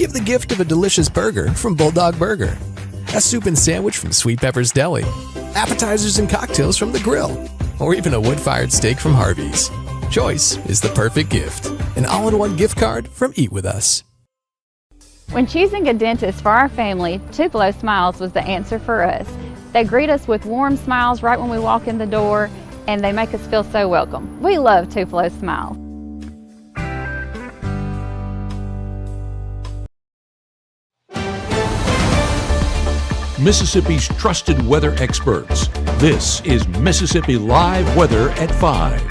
Give the gift of a delicious burger from Bulldog Burger, a soup and sandwich from Sweet Pepper's Deli, appetizers and cocktails from The Grill, or even a wood-fired steak from Harvey's. Choice is the perfect gift. An all-in-one gift card from Eat With Us. When choosing a dentist for our family, Tupelo Smiles was the answer for us. They greet us with warm smiles right when we walk in the door, and they make us feel so welcome. We love Tupelo Smiles. Mississippi's trusted weather experts. This is Mississippi Live Weather at 5.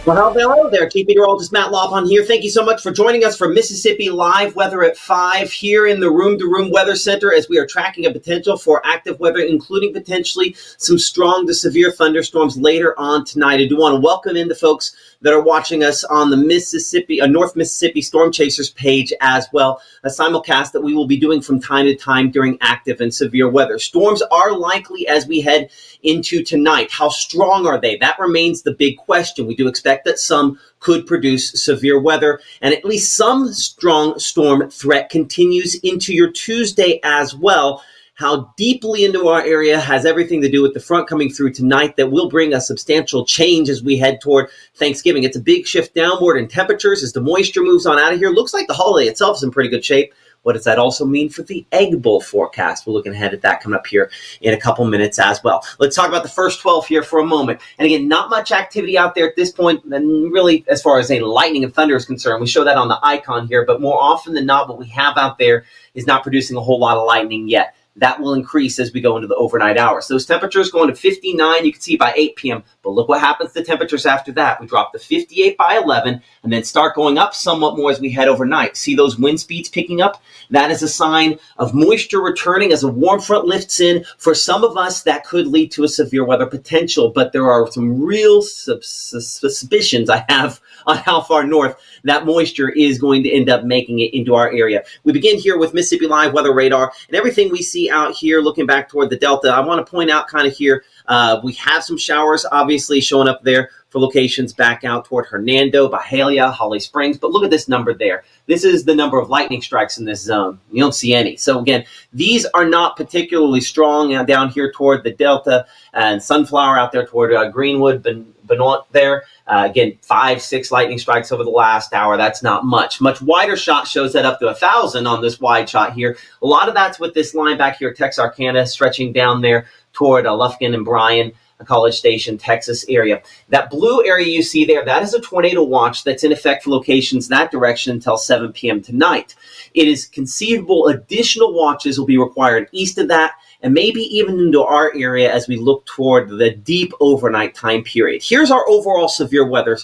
Well, hello there, Chief Meteorologist Matt Laupon here. Thank you so much for joining us for Mississippi Live Weather at 5 here in the Room to Room Weather Center as we are tracking a potential for active weather, including potentially some strong to severe thunderstorms later on tonight. I do want to welcome in the folks that are watching us on the North Mississippi Storm Chasers page as well, a simulcast that we will be doing from time to time during active and severe weather. Storms are likely as we head into tonight. How strong are they? That remains the big question. We do expect that some could produce severe weather, and at least some strong storm threat continues into your Tuesday as well. How deeply into our area has everything to do with the front coming through tonight that will bring a substantial change as we head toward Thanksgiving. It's a big shift downward in temperatures as the moisture moves on out of here. Looks like the holiday itself is in pretty good shape. What does that also mean for the Egg Bowl forecast? We're looking ahead at that coming up here in a couple minutes as well. Let's talk about the first 12 here for a moment. And again, not much activity out there at this point, and really as far as a lightning and thunder is concerned. We show that on the icon here, but more often than not, what we have out there is not producing a whole lot of lightning yet. That will increase as we go into the overnight hours. Those temperatures going to 59, you can see by 8 p.m. But look what happens to temperatures after that. We drop to 58 by 11 and then start going up somewhat more as we head overnight. See those wind speeds picking up? That is a sign of moisture returning as a warm front lifts in. For some of us, that could lead to a severe weather potential, but there are some real suspicions I have on how far north that moisture is going to end up making it into our area. We begin here with Mississippi Live Weather Radar, and everything we see out here looking back toward the Delta. I want to point out kind of here, we have some showers obviously showing up there for locations back out toward Hernando, Byhalia, Holly Springs. But look at this number there. This is the number of lightning strikes in this zone. You don't see any. So again, these are not particularly strong down here toward the Delta and Sunflower out there toward Greenwood, Benoit there. Again, 5-6 lightning strikes over the last hour. That's not much. Much wider shot shows that up to 1,000 on this wide shot here. A lot of that's with this line back here at Texarkana stretching down there toward Lufkin and Bryan, College Station, Texas area. That blue area you see there, that is a tornado watch that's in effect for locations that direction until 7 p.m. tonight. It is conceivable additional watches will be required east of that and maybe even into our area as we look toward the deep overnight time period. Here's our overall severe weather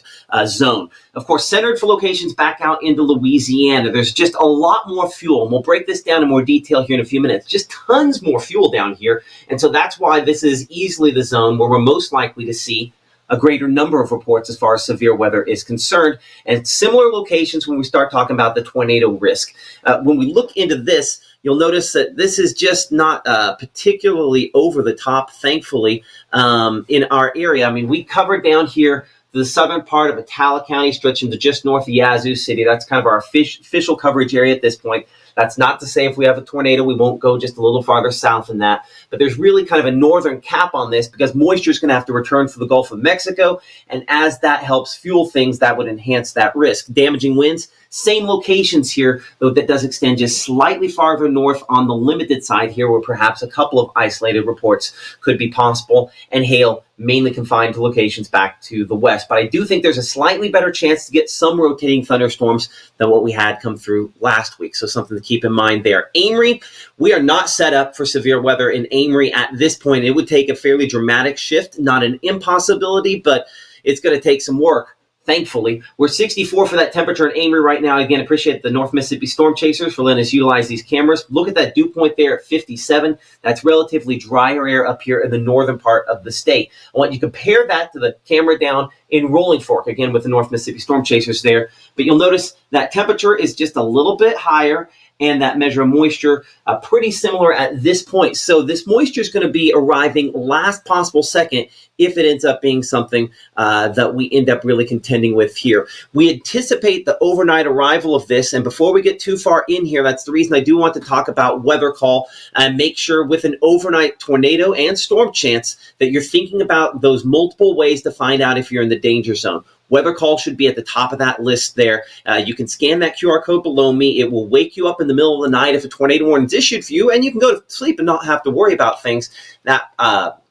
zone. Of course, centered for locations back out into Louisiana. There's just a lot more fuel, and we'll break this down in more detail here in a few minutes. Just tons more fuel down here, and so that's why this is easily the zone where we're most likely to see a greater number of reports as far as severe weather is concerned, and similar locations when we start talking about the tornado risk. When we look into this, you'll notice that this is just not particularly over the top, thankfully, in our area. I mean, we covered down here the southern part of Attala County, stretching to just north of Yazoo City. That's kind of our official coverage area at this point. That's not to say if we have a tornado, we won't go just a little farther south than that. But there's really kind of a northern cap on this because moisture is going to have to return through the Gulf of Mexico. And as that helps fuel things, that would enhance that risk. Damaging winds, same locations here, though that does extend just slightly farther north on the limited side here, where perhaps a couple of isolated reports could be possible, and hail mainly confined to locations back to the west. But I do think there's a slightly better chance to get some rotating thunderstorms than what we had come through last week. So something to keep in mind there. Amory, we are not set up for severe weather in Amory at this point. It would take a fairly dramatic shift, not an impossibility, but it's going to take some work. Thankfully, we're 64 for that temperature in Amory right now. Again, appreciate the North Mississippi Storm Chasers for letting us utilize these cameras. Look at that dew point there at 57. That's relatively drier air up here in the northern part of the state. I want you to compare that to the camera down in Rolling Fork, again with the North Mississippi Storm Chasers there. But you'll notice that temperature is just a little bit higher, and that measure of moisture pretty similar at this point. So this moisture is going to be arriving last possible second if it ends up being something that we end up really contending with here. We anticipate the overnight arrival of this, and before we get too far in here, that's the reason I do want to talk about weather call and make sure with an overnight tornado and storm chance that you're thinking about those multiple ways to find out if you're in the danger zone. Weather call should be at the top of that list there. You can scan that QR code below me. It will wake you up in the middle of the night if a tornado warning is issued for you, and you can go to sleep and not have to worry about things. That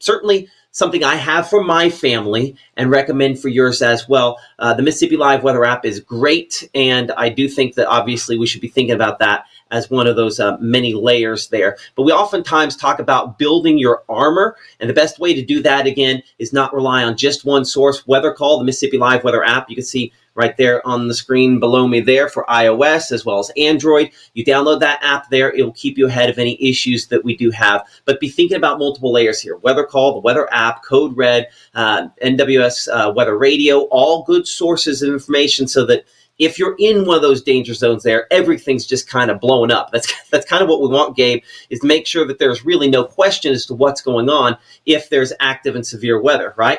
certainly something I have for my family and recommend for yours as well. The Mississippi Live Weather app is great, and I do think that obviously we should be thinking about that as one of those many layers there. But we oftentimes talk about building your armor, and the best way to do that, again, is not rely on just one source. Weather call, the Mississippi Live Weather app, you can see right there on the screen below me there for iOS as well as Android. You download that app there. It will keep you ahead of any issues that we do have. But be thinking about multiple layers here. Weather call, the weather app, Code Red, NWS Weather Radio, all good sources of information so that if you're in one of those danger zones there, everything's just kind of blowing up. That's kind of what we want, Gabe, is to make sure that there's really no question as to what's going on if there's active and severe weather, right?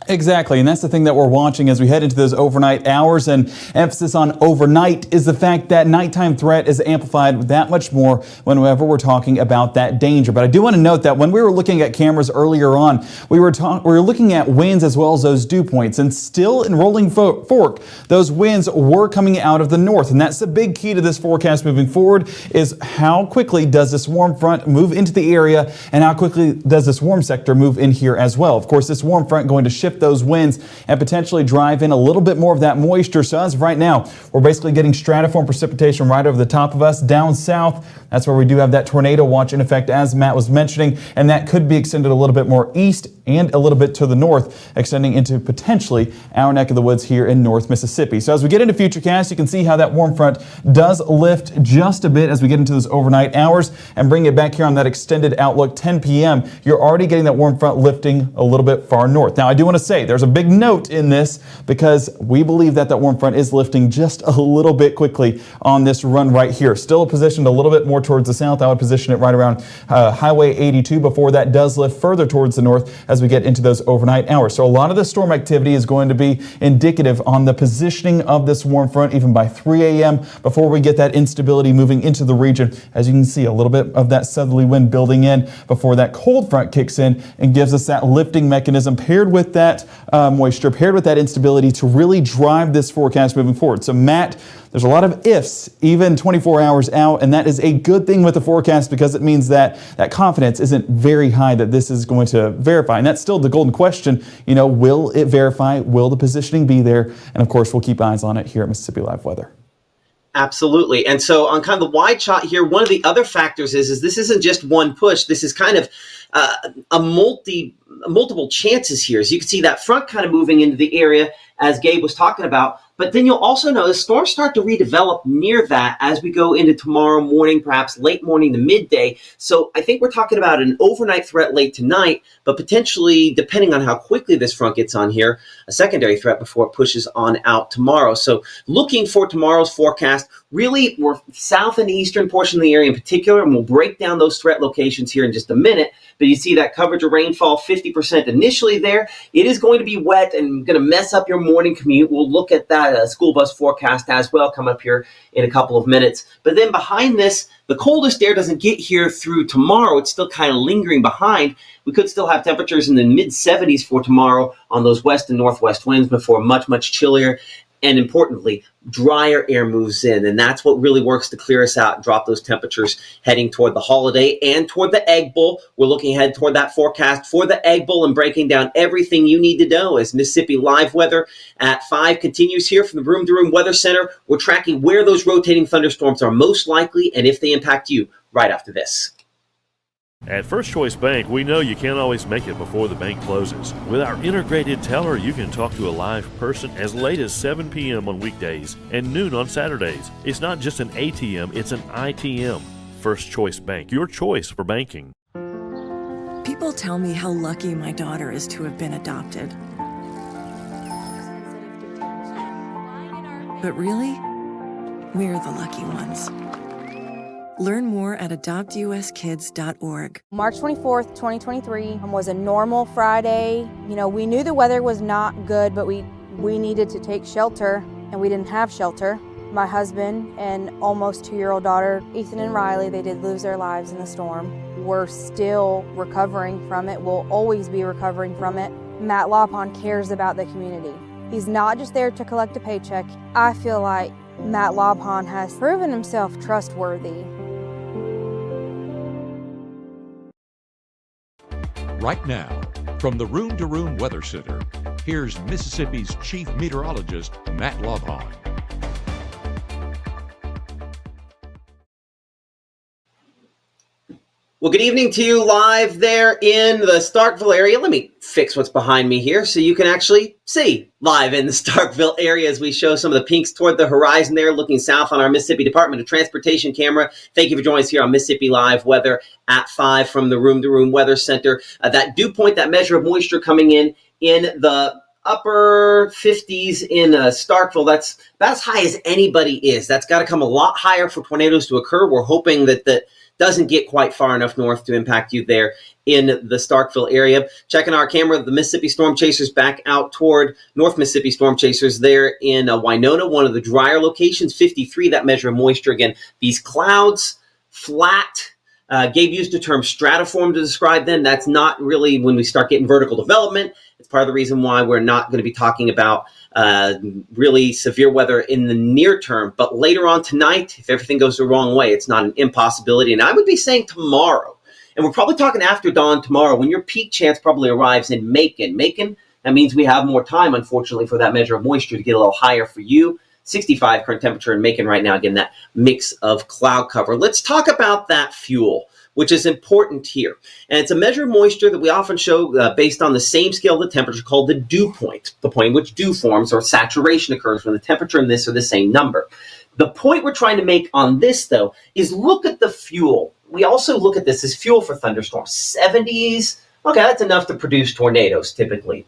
Exactly, and that's the thing that we're watching as we head into those overnight hours, and emphasis on overnight is the fact that nighttime threat is amplified that much more whenever we're talking about that danger. But I do want to note that when we were looking at cameras earlier on, we were looking at winds as well as those dew points, and still in Rolling Fork, those winds were coming out of the north, and that's the big key to this forecast moving forward is how quickly does this warm front move into the area, and how quickly does this warm sector move in here as well. Of course, this warm front going to shift those winds and potentially drive in a little bit more of that moisture. So as of right now, we're basically getting stratiform precipitation right over the top of us. Down south, that's where we do have that tornado watch in effect, as Matt was mentioning, and that could be extended a little bit more east and a little bit to the north, extending into potentially our neck of the woods here in North Mississippi. So as we get into Futurecast, you can see how that warm front does lift just a bit as we get into those overnight hours and bring it back here on that extended outlook 10 p.m. You're already getting that warm front lifting a little bit far north. Now, I do want to say there's a big note in this because we believe that warm front is lifting just a little bit quickly on this run right here. Still positioned a little bit more towards the south. I would position it right around Highway 82 before that does lift further towards the north as we get into those overnight hours. So a lot of the storm activity is going to be indicative on the positioning of this warm front even by 3 a.m. before we get that instability moving into the region. As you can see, a little bit of that southerly wind building in before that cold front kicks in and gives us that lifting mechanism paired with that moisture, paired with that instability to really drive this forecast moving forward. So Matt, there's a lot of ifs even 24 hours out, and that is a good thing with the forecast because it means that that confidence isn't very high that this is going to verify. And that's still the golden question, you know, will it verify? Will the positioning be there? And of course, we'll keep eyes on it here at Mississippi Live Weather. Absolutely. And so on kind of the wide shot here, one of the other factors is this isn't just one push. This is kind of multiple chances here. So you can see that front kind of moving into the area as Gabe was talking about. But then you'll also notice storms start to redevelop near that as we go into tomorrow morning, perhaps late morning to midday. So I think we're talking about an overnight threat late tonight, but potentially, depending on how quickly this front gets on here, a secondary threat before it pushes on out tomorrow. So looking for tomorrow's forecast, really we're south and eastern portion of the area in particular, and we'll break down those threat locations here in just a minute. But you see that coverage of rainfall 50% initially there. It is going to be wet and going to mess up your morning commute. We'll look at that school bus forecast as well, come up here in a couple of minutes. But then behind this, the coldest air doesn't get here through tomorrow. It's still kind of lingering behind. We could still have temperatures in the mid-70s for tomorrow on those west and northwest winds before much, much chillier. And importantly, drier air moves in, and that's what really works to clear us out and drop those temperatures heading toward the holiday and toward the Egg Bowl. We're looking ahead toward that forecast for the Egg Bowl and breaking down everything you need to know as Mississippi Live Weather at 5 continues here from the Room to Room Weather Center. We're tracking where those rotating thunderstorms are most likely and if they impact you right after this. At First Choice Bank, we know you can't always make it before the bank closes. With our integrated teller, you can talk to a live person as late as 7 p.m. on weekdays and noon on Saturdays. It's not just an ATM, it's an ITM. First Choice Bank, your choice for banking. People tell me how lucky my daughter is to have been adopted. But really, we're the lucky ones. Learn more at adoptuskids.org. March 24th, 2023 was a normal Friday. You know, we knew the weather was not good, but we needed to take shelter, and we didn't have shelter. My husband and almost 2-year-old daughter, Ethan and Riley, they did lose their lives in the storm. We're still recovering from it. We'll always be recovering from it. Matt Lawpon cares about the community. He's not just there to collect a paycheck. I feel like Matt Lawpon has proven himself trustworthy. Right now, from the Room to Room Weather Center, here's Mississippi's Chief Meteorologist, Matt Lawpon. Well, good evening to you live there in the Starkville area. Let me fix what's behind me here so you can actually see live in the Starkville area as we show some of the pinks toward the horizon there, looking south on our Mississippi Department of Transportation camera. Thank you for joining us here on Mississippi Live Weather at 5 from the Room to Room Weather Center. That dew point, that measure of moisture coming in the upper 50s in Starkville. That's about as high as anybody is. That's got to come a lot higher for tornadoes to occur. We're hoping that doesn't get quite far enough north to impact you there in the Starkville area. Checking our camera, the Mississippi Storm Chasers back out toward North Mississippi Storm Chasers there in Winona, one of the drier locations, 53, that measure of moisture. Again, these clouds, flat. Gabe used the term stratiform to describe them. That's not really when we start getting vertical development. It's part of the reason why we're not going to be talking about really severe weather in the near term. But later on tonight, if everything goes the wrong way, it's not an impossibility. And I would be saying tomorrow, and we're probably talking after dawn tomorrow, when your peak chance probably arrives in Macon. Macon, that means we have more time, unfortunately, for that measure of moisture to get a little higher for you. 65 current temperature in Macon right now. Again, that mix of cloud cover. Let's talk about that fuel, which is important here. And it's a measure of moisture that we often show based on the same scale of the temperature called the dew point, the point in which dew forms or saturation occurs when the temperature and this are the same number. The point we're trying to make on this, though, is look at the fuel. We also look at this as fuel for thunderstorms. 70s, okay, that's enough to produce tornadoes typically.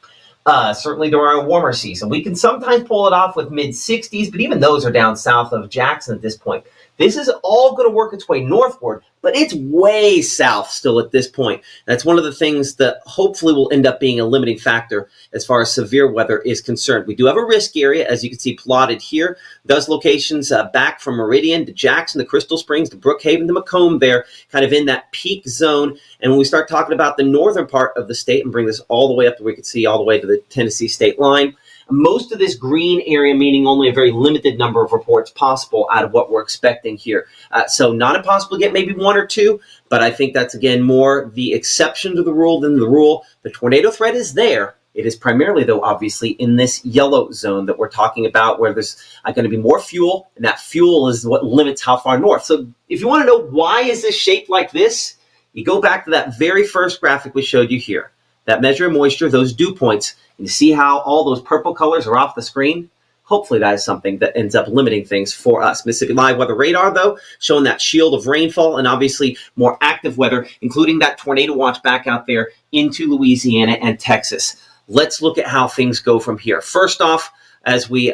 Certainly during our warmer season. We can sometimes pull it off with mid-60s, but even those are down south of Jackson at this point. This is all going to work its way northward, but it's way south still at this point. That's one of the things that hopefully will end up being a limiting factor as far as severe weather is concerned. We do have a risk area, as you can see plotted here. Those locations back from Meridian to Jackson to Crystal Springs to Brookhaven to Macomb there, kind of in that peak zone. And when we start talking about the northern part of the state and bring this all the way up to where we can see all the way to the Tennessee state line, most of this green area, meaning only a very limited number of reports possible out of what we're expecting here. So not impossible to get maybe one or two, but I think that's, again, more the exception to the rule than the rule. The tornado threat is there. It is primarily, though, obviously, in this yellow zone that we're talking about where there's going to be more fuel, and that fuel is what limits how far north. So if you want to know why is this shaped like this, you go back to that very first graphic we showed you here. That measure of moisture, those dew points, and you see how all those purple colors are off the screen? Hopefully that is something that ends up limiting things for us. Mississippi Live Weather Radar, though, showing that shield of rainfall and obviously more active weather, including that tornado watch back out there into Louisiana and Texas. Let's look at how things go from here. First off, as we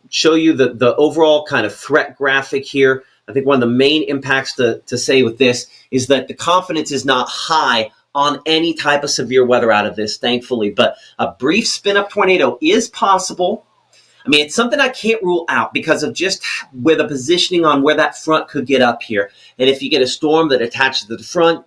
show you the overall kind of threat graphic here, I think one of the main impacts to say with this is that the confidence is not high on any type of severe weather out of this, thankfully. But a brief spin-up tornado is possible. I mean, it's something I can't rule out because of just where the positioning on where that front could get up here. And if you get a storm that attaches to the front,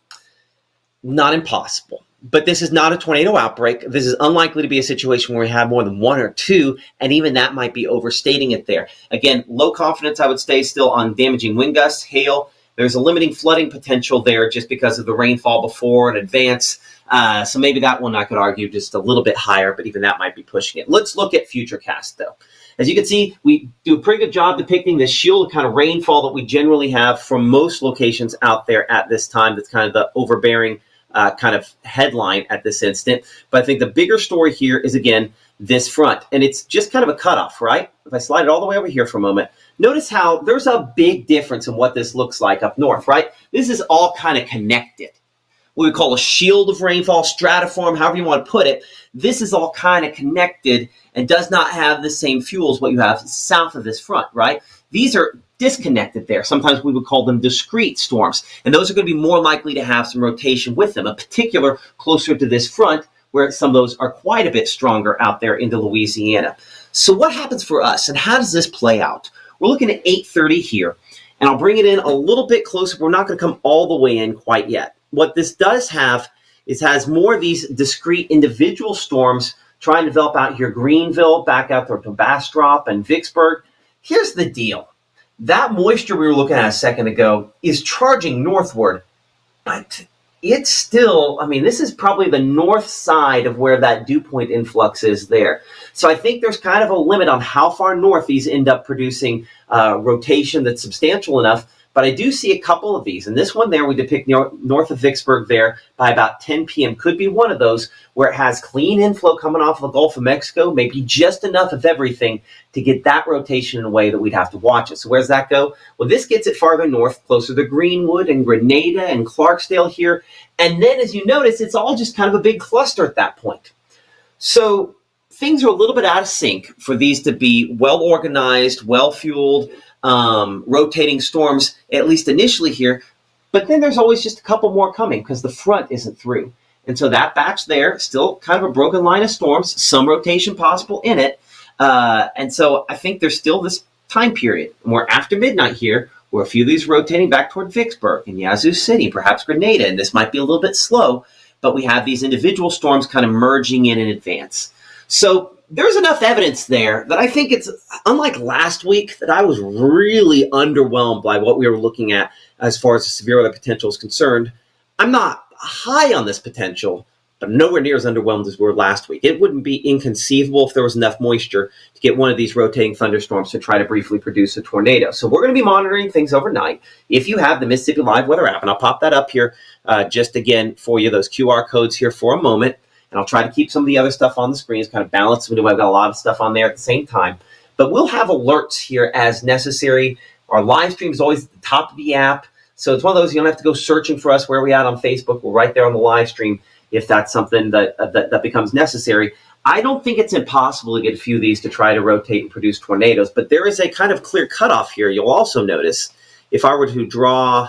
not impossible. But this is not a tornado outbreak. This is unlikely to be a situation where we have more than one or two, and even that might be overstating it there. Again, low confidence, I would say, still on damaging wind gusts, hail. There's a limiting flooding potential there just because of the rainfall before in advance. So maybe that one I could argue just a little bit higher, but even that might be pushing it. Let's look at Futurecast, though. As you can see, we do a pretty good job depicting this shield kind of rainfall that we generally have from most locations out there at this time. That's kind of the overbearing kind of headline at this instant. But I think the bigger story here is, again, this front. And it's just kind of a cutoff, right? If I slide it all the way over here for a moment, notice how there's a big difference in what this looks like up north, right? This is all kind of connected. What we call a shield of rainfall, stratiform, however you want to put it. This is all kind of connected and does not have the same fuel as what you have south of this front, right? These are disconnected there. Sometimes we would call them discrete storms, and those are going to be more likely to have some rotation with them, in particular closer to this front, where some of those are quite a bit stronger out there into Louisiana. So what happens for us, and how does this play out? We're looking at 8:30 here, and I'll bring it in a little bit closer. We're not going to come all the way in quite yet. What this does have is has more of these discrete individual storms trying to develop out here. Greenville, back out there to Bastrop and Vicksburg. Here's the deal. That moisture we were looking at a second ago is charging northward, but it's still, I mean, this is probably the north side of where that dew point influx is there. So I think there's kind of a limit on how far north these end up producing rotation that's substantial enough. But I do see a couple of these. And this one there, we depict north of Vicksburg there by about 10 p.m. could be one of those where it has clean inflow coming off of the Gulf of Mexico, maybe just enough of everything to get that rotation in a way that we'd have to watch it. So where does that go? Well, this gets it farther north, closer to Greenwood and Grenada and Clarksdale here. And then as you notice, it's all just kind of a big cluster at that point. So things are a little bit out of sync for these to be well-organized, well-fueled, rotating storms, at least initially here. But then there's always just a couple more coming because the front isn't through. And so that batch there, still kind of a broken line of storms, some rotation possible in it. And so I think there's still this time period. And we're after midnight here, where a few of these rotating back toward Vicksburg and Yazoo City, perhaps Grenada, and this might be a little bit slow, but we have these individual storms kind of merging in advance. So there's enough evidence there that I think it's, unlike last week, that I was really underwhelmed by what we were looking at as far as the severe weather potential is concerned. I'm not high on this potential, but nowhere near as underwhelmed as we were last week. It wouldn't be inconceivable if there was enough moisture to get one of these rotating thunderstorms to try to briefly produce a tornado. So we're going to be monitoring things overnight. If you have the Mississippi Live Weather app, and I'll pop that up here just again for you, those QR codes here for a moment. And I'll try to keep some of the other stuff on the screen. It's kind of balanced. I've got a lot of stuff on there at the same time. But we'll have alerts here as necessary. Our live stream is always at the top of the app. So it's one of those, you don't have to go searching for us where we at on Facebook. We're right there on the live stream if that's something that becomes necessary. I don't think it's impossible to get a few of these to try to rotate and produce tornadoes. But there is a kind of clear cutoff here. You'll also notice if I were to draw,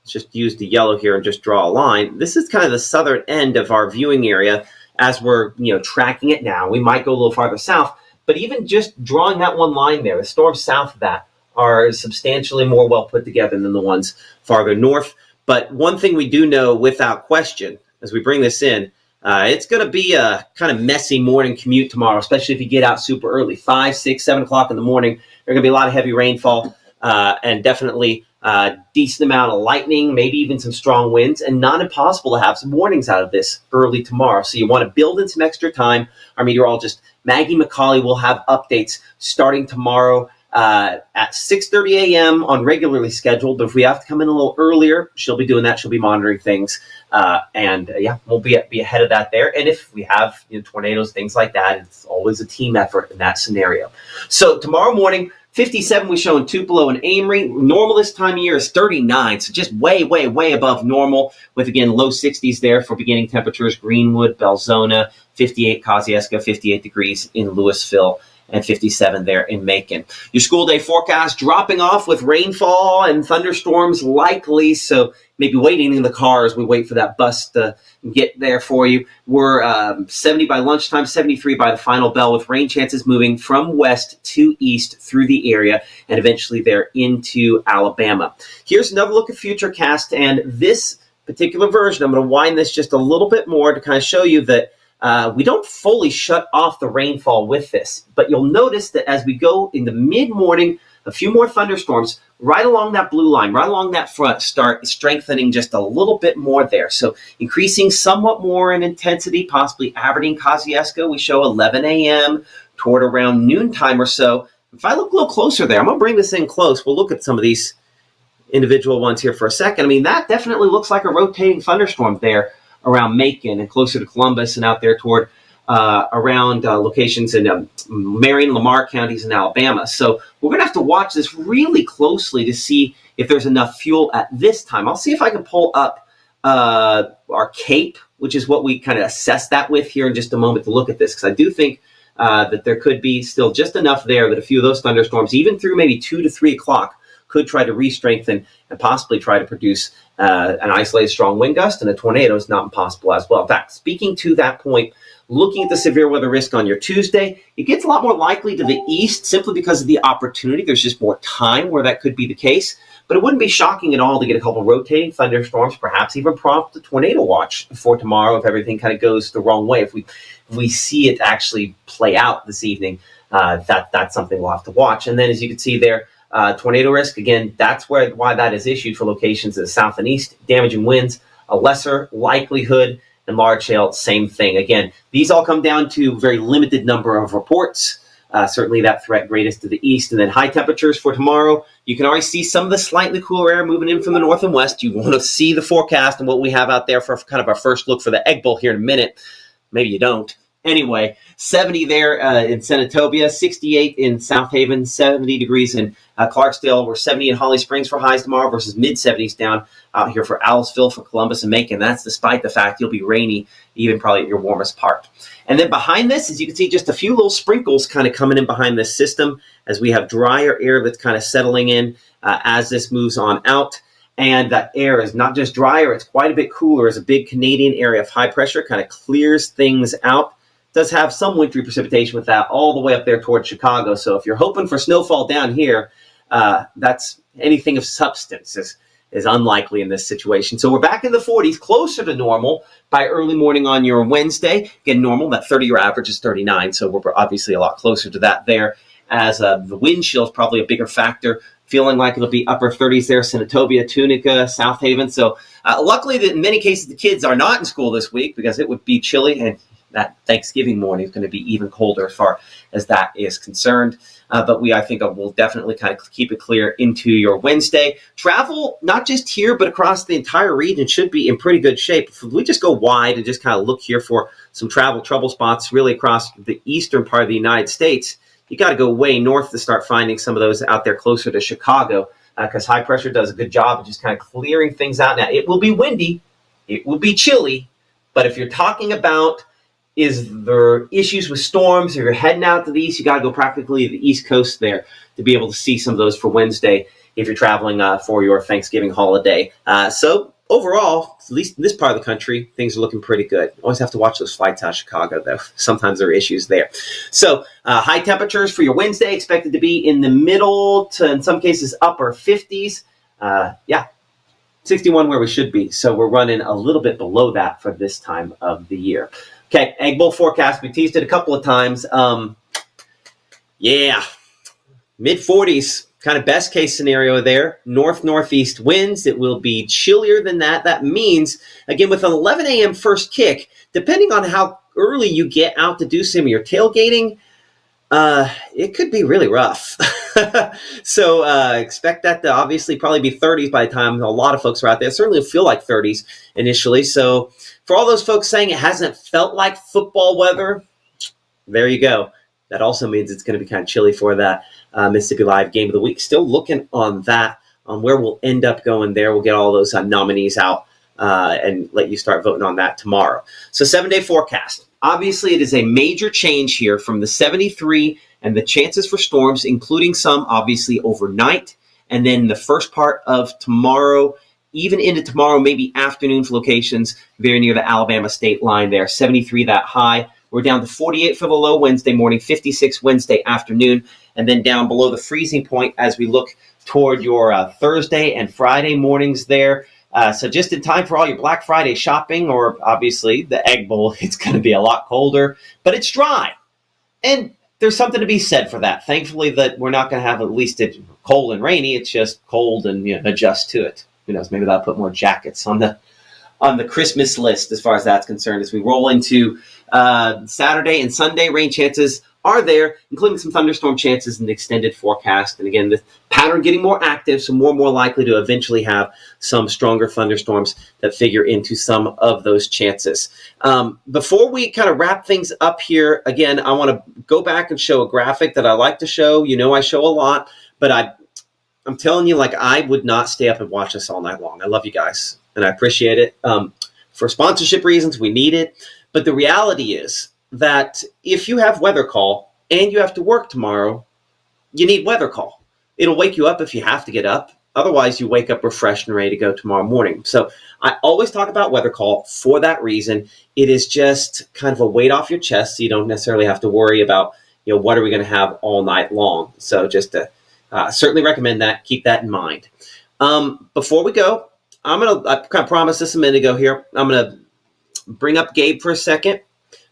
let's just use the yellow here and just draw a line. This is kind of the southern end of our viewing area as we're tracking it now. We might go a little farther south, but even just drawing that one line there, the storms south of that are substantially more well put together than the ones farther north. But one thing we do know without question, as we bring this in, it's going to be a kind of messy morning commute tomorrow, especially if you get out super early, 5, 6, 7 o'clock in the morning. There's going to be a lot of heavy rainfall and definitely decent amount of lightning, maybe even some strong winds, and not impossible to have some warnings out of this early tomorrow. So you want to build in some extra time. Our meteorologist, Maggie McCauley, will have updates starting tomorrow at 6:30 a.m. on regularly scheduled. But if we have to come in a little earlier, she'll be doing that. She'll be monitoring things. We'll be ahead of that there. And if we have tornadoes, things like that, it's always a team effort in that scenario. So tomorrow morning, 57 we show in Tupelo and Amory. Normal this time of year is 39, so just way, way, way above normal with, again, low 60s there for beginning temperatures. Greenwood, Belzona, 58 Kosciuszko, 58 degrees in Louisville, and 57 there in Macon. Your school day forecast dropping off with rainfall and thunderstorms likely, so maybe waiting in the car as we wait for that bus to get there for you. We're 70 by lunchtime, 73 by the final bell, with rain chances moving from west to east through the area and eventually there into Alabama. Here's another look at Futurecast, and this particular version, I'm going to wind this just a little bit more to kind of show you that we don't fully shut off the rainfall with this, but you'll notice that as we go in the mid-morning, a few more thunderstorms right along that blue line, right along that front, start strengthening just a little bit more there. So increasing somewhat more in intensity, possibly Aberdeen, Kosciuszko. We show 11 a.m. toward around noontime or so. If I look a little closer there, I'm going to bring this in close. We'll look at some of these individual ones here for a second. I mean, that definitely looks like a rotating thunderstorm there around Macon and closer to Columbus and out there toward around locations in Marion, Lamar counties in Alabama. So we're going to have to watch this really closely to see if there's enough fuel at this time. I'll see if I can pull up our CAPE, which is what we kind of assess that with here in just a moment to look at this, because I do think that there could be still just enough there that a few of those thunderstorms, even through maybe 2 to 3 o'clock, could try to re-strengthen and possibly try to produce an isolated strong wind gust, and a tornado is not impossible as well. In fact, speaking to that point, looking at the severe weather risk on your Tuesday, it gets a lot more likely to the east simply because of the opportunity. There's just more time where that could be the case. But it wouldn't be shocking at all to get a couple rotating thunderstorms, perhaps even prompt a tornado watch for tomorrow if everything kind of goes the wrong way. If we see it actually play out this evening, that's something we'll have to watch. And then, as you can see there, tornado risk, again, that's why that is issued for locations in the south and east. Damaging winds, a lesser likelihood, and large hail, same thing. Again, these all come down to very limited number of reports. Certainly that threat greatest to the east. And then high temperatures for tomorrow. You can already see some of the slightly cooler air moving in from the north and west. You want to see the forecast and what we have out there for kind of our first look for the Egg Bowl here in a minute. Maybe you don't. Anyway, 70 there in Senatobia, 68 in South Haven, 70 degrees in Clarksdale. We're 70 in Holly Springs for highs tomorrow versus mid-70s down out here for Aliceville, for Columbus, and Macon. That's despite the fact you'll be rainy, even probably at your warmest part. And then behind this, as you can see, just a few little sprinkles kind of coming in behind this system as we have drier air that's kind of settling in as this moves on out. And that air is not just drier, it's quite a bit cooler as a big Canadian area of high pressure kind of clears things out. Does have some wintry precipitation with that all the way up there towards Chicago. So if you're hoping for snowfall down here, that's anything of substance is unlikely in this situation. So we're back in the 40s, closer to normal by early morning on your Wednesday. Again, normal, that 30-year average is 39, so we're obviously a lot closer to that there, as the wind chill is probably a bigger factor. Feeling like it'll be upper 30s there, Senatobia, Tunica, South Haven. So luckily, that in many cases, the kids are not in school this week because it would be chilly, and that Thanksgiving morning is going to be even colder as far as that is concerned. But I think will definitely kind of keep it clear into your Wednesday. Travel, not just here, but across the entire region, should be in pretty good shape. If we just go wide and just kind of look here for some travel trouble spots really across the eastern part of the United States, you got to go way north to start finding some of those out there closer to Chicago, because high pressure does a good job of just kind of clearing things out. Now, it will be windy, it will be chilly, but if you're talking about is there issues with storms, if you're heading out to the east, you got to go practically to the east coast there to be able to see some of those for Wednesday if you're traveling for your Thanksgiving holiday. So overall, at least in this part of the country, things are looking pretty good. Always have to watch those flights out of Chicago, though. Sometimes there are issues there. So high temperatures for your Wednesday expected to be in the middle to, in some cases, upper 50s. 61 where we should be. So we're running a little bit below that for this time of the year. Okay, Egg Bowl forecast. We teased it a couple of times. Mid-40s, kind of best case scenario there. North-northeast winds. It will be chillier than that. That means, again, with an 11 a.m. first kick, depending on how early you get out to do some of your tailgating, it could be really rough. So expect that to obviously probably be 30s by the time a lot of folks are out there. It certainly will feel like 30s initially. So for all those folks saying it hasn't felt like football weather, there you go. That also means it's going to be kind of chilly for that Mississippi Live Game of the Week. Still looking on that, on where we'll end up going there. We'll get all those nominees out and let you start voting on that tomorrow. So 7-day forecast. Obviously, it is a major change here from the 73 and the chances for storms, including some obviously overnight, and then the first part of tomorrow, even into tomorrow, maybe afternoon for locations very near the Alabama state line there. 73 that high. We're down to 48 for the low Wednesday morning, 56 Wednesday afternoon, and then down below the freezing point as we look toward your Thursday and Friday mornings there. So just in time for all your Black Friday shopping, or obviously the Egg Bowl, it's going to be a lot colder, but it's dry. And there's something to be said for that. Thankfully that we're not going to have at least it cold and rainy. It's just cold and adjust to it. Who knows, maybe that'll put more jackets on the Christmas list as far as that's concerned. As we roll into Saturday and Sunday, rain chances are there, including some thunderstorm chances in the extended forecast. And again, the pattern getting more active, so more and more likely to eventually have some stronger thunderstorms that figure into some of those chances. Before we kind of wrap things up here, again, I want to go back and show a graphic that I like to show. I show a lot, but I'm telling you, I would not stay up and watch this all night long. I love you guys, and I appreciate it. For sponsorship reasons, we need it. But the reality is, that if you have weather call and you have to work tomorrow, you need weather call. It'll wake you up if you have to get up. Otherwise, you wake up refreshed and ready to go tomorrow morning. So I always talk about weather call for that reason. It is just kind of a weight off your chest, so you don't necessarily have to worry about, what are we going to have all night long. So just to certainly recommend that. Keep that in mind. Before we go, I kind of promised this a minute ago here. I'm going to bring up Gabe for a second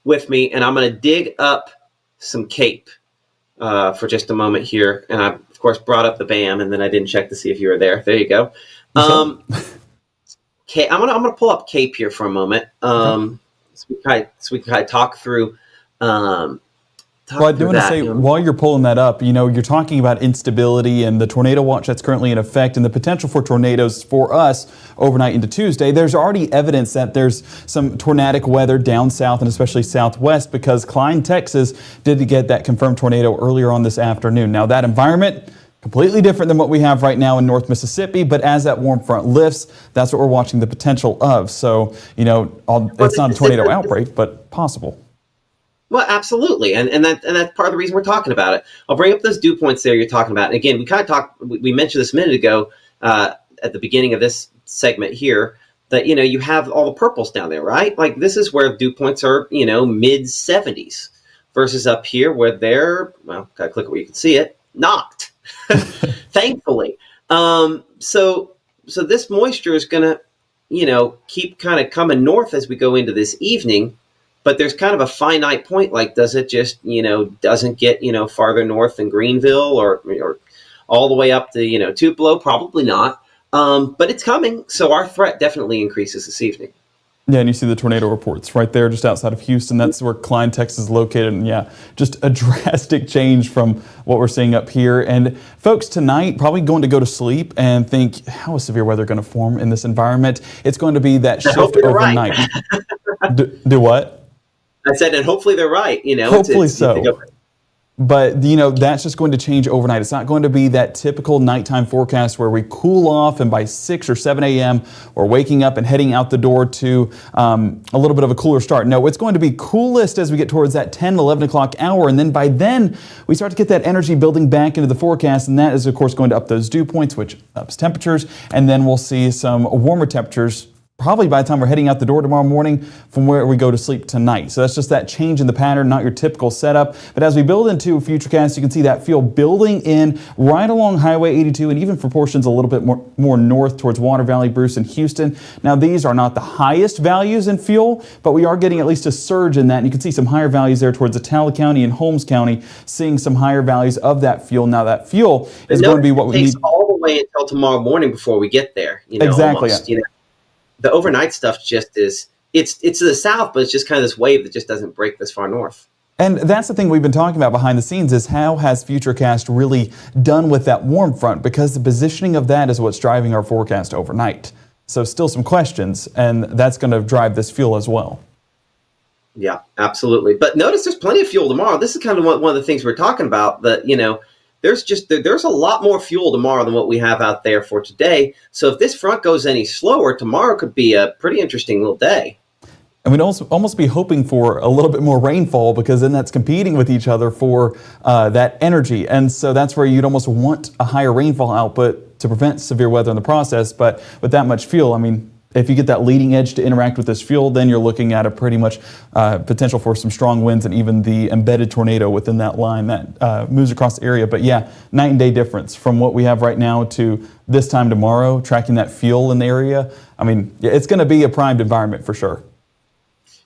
with me, and I'm going to dig up some CAPE for just a moment here. And I, of course, brought up the BAM, and then I didn't check to see if you were there. There you go. Okay, I'm gonna pull up CAPE here for a moment. So we can kind of talk through. Well, I do want to say, while you're pulling that up, you're talking about instability and the tornado watch that's currently in effect and the potential for tornadoes for us overnight into Tuesday. There's already evidence that there's some tornadic weather down south and especially southwest, because Klein, Texas did get that confirmed tornado earlier on this afternoon. Now, that environment, completely different than what we have right now in North Mississippi, but as that warm front lifts, that's what we're watching the potential of. So, it's not a tornado outbreak, but possible. Well, absolutely, and that's part of the reason we're talking about it. I'll bring up those dew points there you're talking about. And again, we mentioned this a minute ago at the beginning of this segment here, that you have all the purples down there, right? Like, this is where dew points are, mid 70s, versus up here where they're, well, gotta click it where you can see it, knocked, thankfully. So this moisture is gonna, keep kind of coming north as we go into this evening. But there's kind of a finite point, like, does it just, doesn't get, farther north than Greenville or all the way up to, Tupelo? Probably not. But it's coming. So our threat definitely increases this evening. Yeah, and you see the tornado reports right there just outside of Houston. That's where Klein, Texas is located. And yeah, just a drastic change from what we're seeing up here. And folks, tonight, probably going to go to sleep and think, how is severe weather going to form in this environment? It's going to be that shift overnight. Right. Do what? I said, and hopefully they're right. Hopefully so. But, that's just going to change overnight. It's not going to be that typical nighttime forecast where we cool off and by 6 or 7 a.m. we're waking up and heading out the door to a little bit of a cooler start. No, it's going to be coolest as we get towards that 10, 11 o'clock hour. And then by then, we start to get that energy building back into the forecast. And that is, of course, going to up those dew points, which ups temperatures. And then we'll see some warmer temperatures probably by the time we're heading out the door tomorrow morning from where we go to sleep tonight. So that's just that change in the pattern, not your typical setup. But as we build into Futurecast, you can see that field building in right along Highway 82 and even for portions a little bit more north towards Water Valley, Bruce, and Houston. Now, these are not the highest values in fuel, but we are getting at least a surge in that. And you can see some higher values there towards Itala County and Holmes County, seeing some higher values of that fuel. Now, that fuel is going to be what we need all the way until tomorrow morning before we get there. Exactly. Almost, the overnight stuff just is, it's to the south, but it's just kind of this wave that just doesn't break this far north. And that's the thing we've been talking about behind the scenes, is how has Futurecast really done with that warm front? Because the positioning of that is what's driving our forecast overnight. So still some questions, and that's going to drive this fuel as well. Yeah, absolutely. But notice there's plenty of fuel tomorrow. This is kind of one of the things we're talking about, that, there's a lot more fuel tomorrow than what we have out there for today. So if this front goes any slower, tomorrow could be a pretty interesting little day. And we'd also almost be hoping for a little bit more rainfall, because then that's competing with each other for that energy. And so that's where you'd almost want a higher rainfall output to prevent severe weather in the process. But with that much fuel, if you get that leading edge to interact with this fuel, then you're looking at a pretty much potential for some strong winds and even the embedded tornado within that line that moves across the area. But yeah, night and day difference from what we have right now to this time tomorrow, tracking that fuel in the area. It's going to be a primed environment for sure.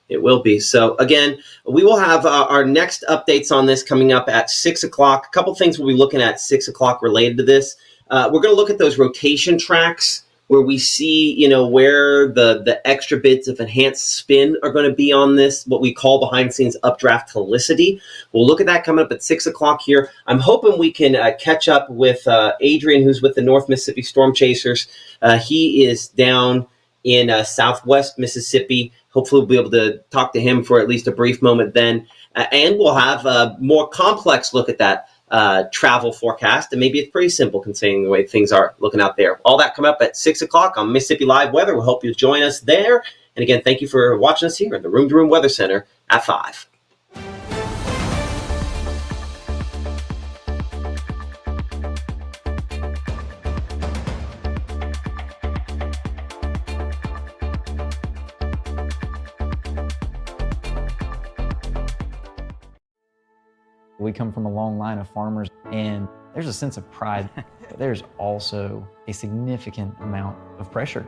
It will be. So again, we will have our next updates on this coming up at 6 o'clock. A couple things we'll be looking at 6 o'clock related to this. We're going to look at those rotation tracks, where we see, where the extra bits of enhanced spin are going to be on this, what we call behind the scenes updraft helicity. We'll look at that coming up at 6 o'clock here. I'm hoping we can catch up with Adrian, who's with the North Mississippi Storm Chasers. He is down in southwest Mississippi. Hopefully we'll be able to talk to him for at least a brief moment then. And we'll have a more complex look at that travel forecast, and maybe it's pretty simple considering the way things are looking out there. All that come up at 6 o'clock on Mississippi Live Weather. We hope you join us there. And again, thank you for watching us here at the Room to Room Weather Center at 5. We come from a long line of farmers, and there's a sense of pride, but there's also a significant amount of pressure.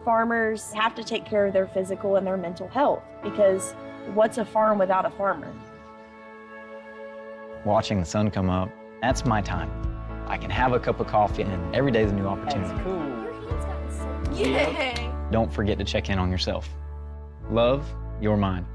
Farmers have to take care of their physical and their mental health, because what's a farm without a farmer? Watching the sun come up, that's my time. I can have a cup of coffee, and every day is a new opportunity. That's cool. Your hand's gotten so Yay! Don't forget to check in on yourself. Love your mind.